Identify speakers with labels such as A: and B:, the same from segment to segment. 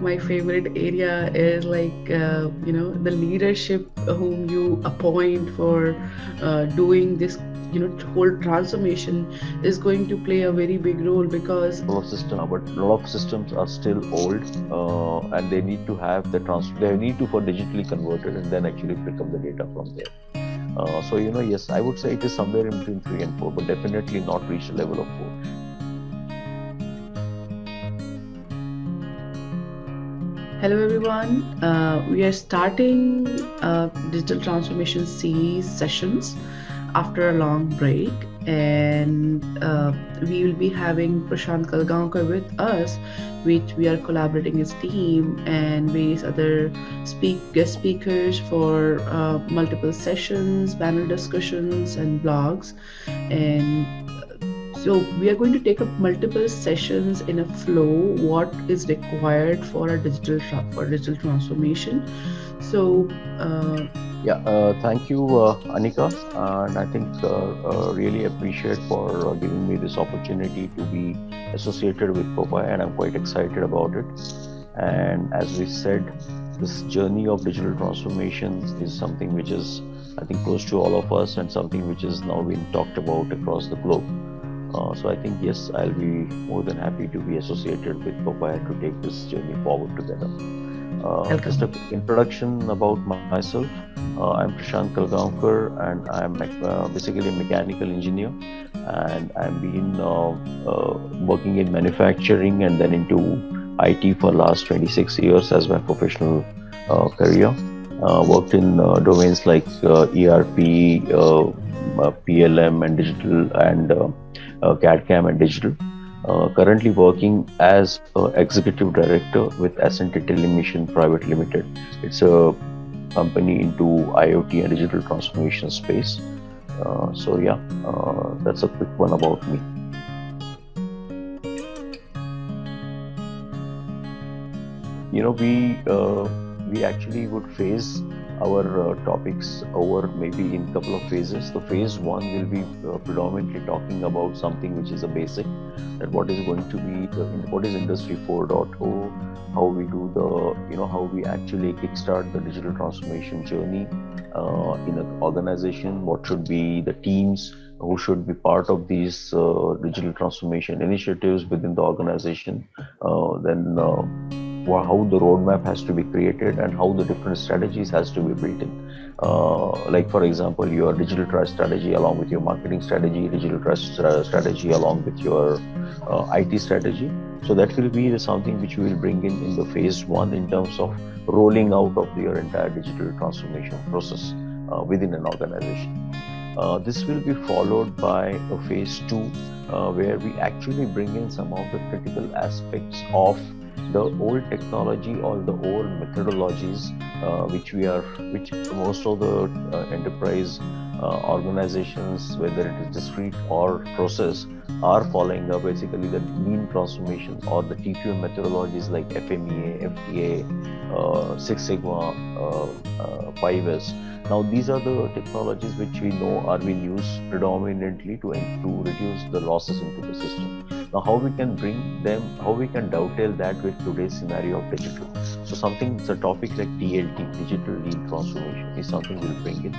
A: my favorite area is the leadership whom you appoint for doing this whole transformation is going to play a very big role because
B: But a lot of systems are still old, and they need to have they need to for digitally converted and then actually pick up the data from there. Yes, I would say it is somewhere in between 3 and 4, but definitely not reach the level of 4.
A: hello everyone. We are starting digital transformation series sessions after a long break, and we will be having Prashant Kalgaonkar with us, which we are collaborating as team and various other guest speakers for multiple sessions, panel discussions, and blogs. And so we are going to take up multiple sessions in a flow. What is required for a digital transformation? So
B: Yeah, thank you, Anika, and I think really appreciate for giving me this opportunity to be associated with Popeye, and I'm quite excited about it. And as we said, this journey of digital transformation is something which is, I think, close to all of us, and something which is now being talked about across the globe. So I think yes, I'll be more than happy to be associated with Popeye to take this journey forward together. Just a
A: welcome.
B: quick introduction about myself. I'm Prashant Kalgaonkar, and I'm basically a mechanical engineer, and I've been working in manufacturing and then into IT for last 26 years as my professional career. Worked in domains like ERP, PLM, and digital, and CAD/CAM and digital. Currently working as executive director with Ascent Telemission Private Limited. It's a company into IoT and digital transformation space. That's a quick one about me. You know, we actually would phase our topics over maybe in couple of phases. The phase one will be predominantly talking about something which is a basic, that what is going to be what is Industry 4.0, how we do how we actually kickstart the digital transformation journey in an organization, what should be the teams who should be part of these digital transformation initiatives within the organization, then how the roadmap has to be created and how the different strategies has to be built in. Like for example, your digital trust strategy along with your marketing strategy, digital trust strategy along with your IT strategy. So that will be something which we will bring in the phase one in terms of rolling out of your entire digital transformation process within an organization. This will be followed by a phase two, where we actually bring in some of the critical aspects of the old technology or the old methodologies which most of the enterprise organizations, whether it is discrete or process, are following up, basically the lean transformation or the TPM methodologies like FMEA, FTA, Six Sigma, 5S. Now these are the technologies which we know are being used predominantly to reduce the losses into the system. Now how we can bring them, how we can dovetail that with today's scenario of digital. So something, it's a topic like DLT, digital lean transformation, is something we'll bring in.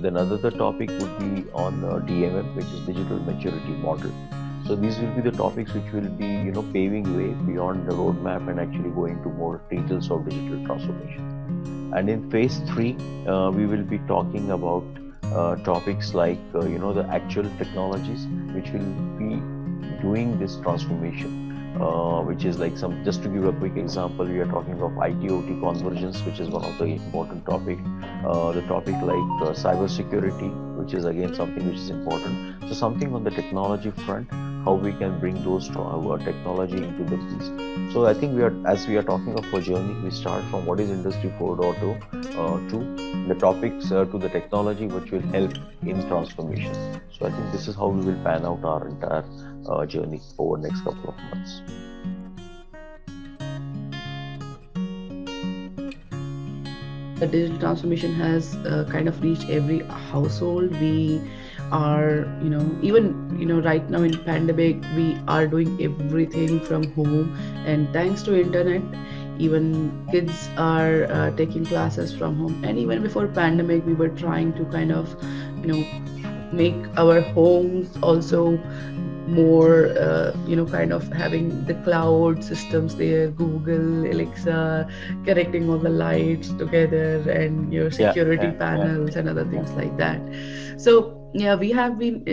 B: Then another topic would be on DMM, which is digital maturity model. So these will be the topics which will be, paving way beyond the roadmap and actually going to more details of digital transformation. And in phase three, we will be talking about topics like, the actual technologies which will be doing this transformation, which is like just to give a quick example, we are talking of IT/OT convergence, which is one of the important topic. The topic like cyber security, which is again something which is important. So something on the technology front, how we can bring those technology into the piece. So I think as we are talking of a journey, we start from what is Industry 4.0 to the topics to the technology which will help in transformation. So I think this is how we will pan out our entire journey over next couple of months.
A: The digital transformation has kind of reached every household. We are, even right now in pandemic, we are doing everything from home, and thanks to internet, Even kids are taking classes from home. And even before pandemic, we were trying to kind of, make our homes also more, kind of having the cloud systems there, Google, Alexa, connecting all the lights together, and your
B: Yeah,
A: security
B: yeah, yeah,
A: panels and other
B: yeah,
A: things like that. So yeah, we have been,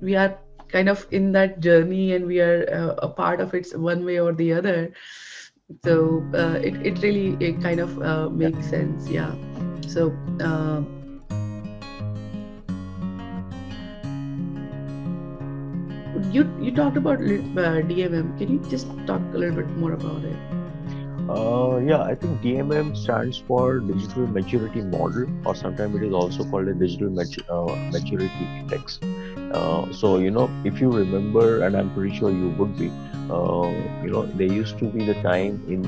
A: we are kind of in that journey, and we are a part of it one way or the other. So it really, it kind of
B: yeah.
A: makes sense, yeah. So you talked about DMM. Can you just talk a little bit more about it?
B: Yeah, I think DMM stands for Digital Maturity Model, or sometimes it is also called a Maturity Index. So, if you remember, and I'm pretty sure you would be, there used to be the time in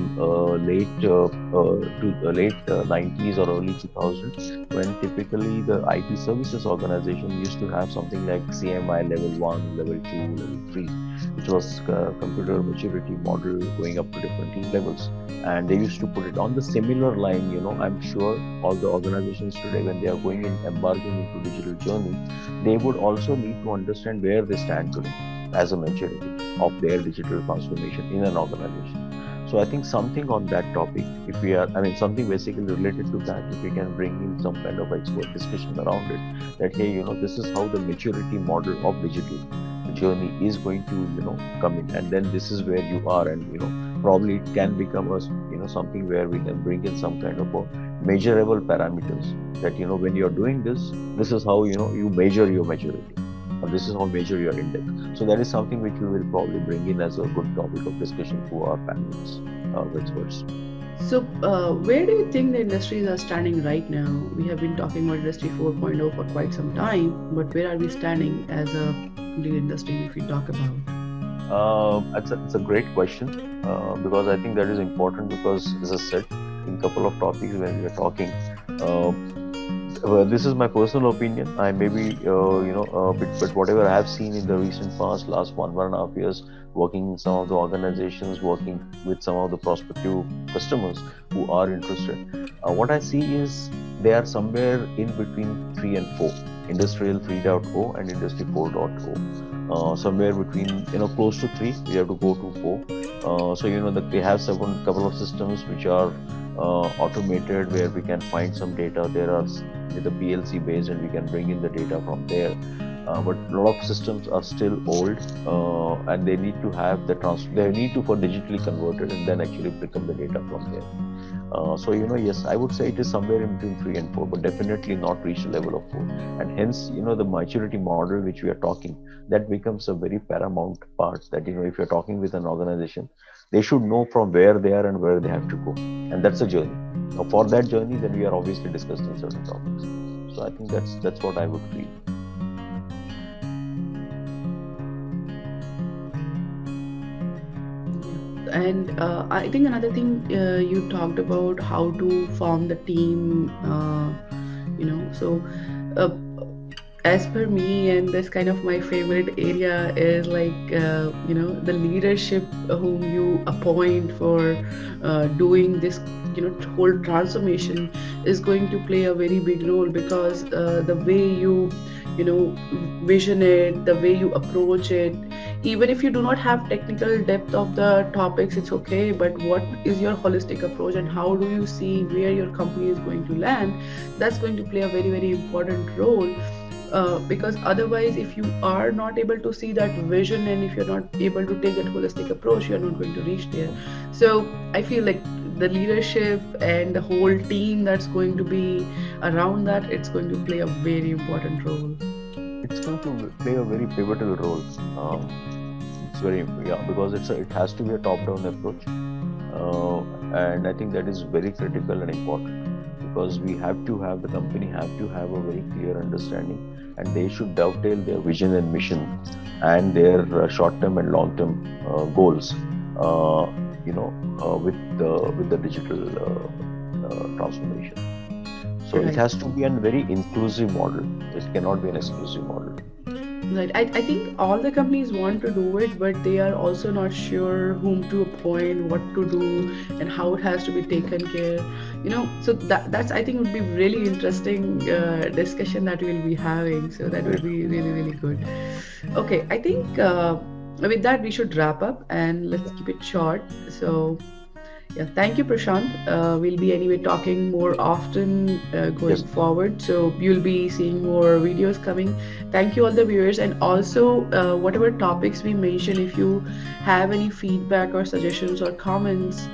B: late 90s or early 2000 when typically the IT services organization used to have something like CMI level 1, level 2, level 3, which was computer maturity model going up to different levels. And they used to put it on the similar line. I'm sure all the organizations today, when they are going in embarking into digital journey, they would also need to understand where they stand today as a maturity of their digital transformation in an organization. So I think something on that topic, if we are, I mean, something basically related to that, if we can bring in some kind of expert discussion around it, that hey, this is how the maturity model of digital journey is going to, come in, and then this is where you are, and probably it can become a, something where we can bring in some kind of a measurable parameters that, when you're doing this is how, you measure your maturity, or this is how measure your index. So that is something which we will probably bring in as a good topic of discussion to our panelists, experts.
A: So, where do you think the industries are standing right now? We have been talking about Industry 4.0 for quite some time, but where are we standing as a complete industry if we talk about?
B: It's a great question, because I think that is important, because, as I said, in a couple of topics when we are talking, uh, well, this is my personal opinion. I may be, but whatever I have seen in the recent past, last 1.5 years, working in some of the organizations, working with some of the prospective customers who are interested, what I see is they are somewhere in between 3 and 4, Industrial 3.0 and Industry 4.0. Somewhere between, close to 3, we have to go to 4. So, that they have seven couple of systems which are automated, where we can find some data. There are with the PLC based, and we can bring in the data from there. But a lot of systems are still old, and they need to have they need to for digitally converted, and then actually pick up the data from there. So, yes, I would say it is somewhere in between 3 and 4, but definitely not reached the level of 4. And hence, the maturity model which we are talking, that becomes a very paramount part. That, if you're talking with an organization, they should know from where they are and where they have to go, and that's a journey. Now, for that journey, then we are obviously discussing certain topics. So I think that's what I would feel.
A: And I think another thing, you talked about how to form the team. So uh, as per me, and this kind of my favorite area is like, the leadership whom you appoint for doing this, whole transformation is going to play a very big role, because the way you vision it, the way you approach it, even if you do not have technical depth of the topics, it's okay, but what is your holistic approach, and how do you see where your company is going to land, that's going to play a very, very important role. Because otherwise, if you are not able to see that vision, and if you're not able to take that holistic approach, you're not going to reach there. So I feel like the leadership and the whole team that's going to be around that, it's going to play a very important role.
B: It's going to play a very pivotal role. It's very, yeah, because it has to be a top-down approach, and I think that is very critical and important, because the company have to have a very clear understanding, and they should dovetail their vision and mission and their short-term and long-term goals, uh, with the digital transformation. So it
A: Right.
B: has to be a very inclusive model. It cannot be an exclusive model.
A: Right. I think all the companies want to do it, but they are also not sure whom to appoint, what to do, and how it has to be taken care. So that's I think would be really interesting discussion that we'll be having. So that would
B: Great.
A: be really really good. Okay, I think with that we should wrap up and let's keep it short. So yeah, thank you, Prashant. We'll be anyway talking more often going
B: Yes.
A: forward. So you'll be seeing more videos coming. Thank you, all the viewers. And also, whatever topics we mention, if you have any feedback or suggestions or comments,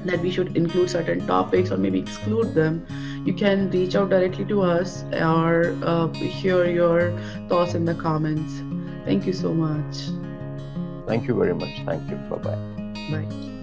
A: that we should include certain topics or maybe exclude them, you can reach out directly to us or hear your thoughts in the comments. Thank you so much.
B: Thank you very much. Thank you. Bye bye.
A: Bye.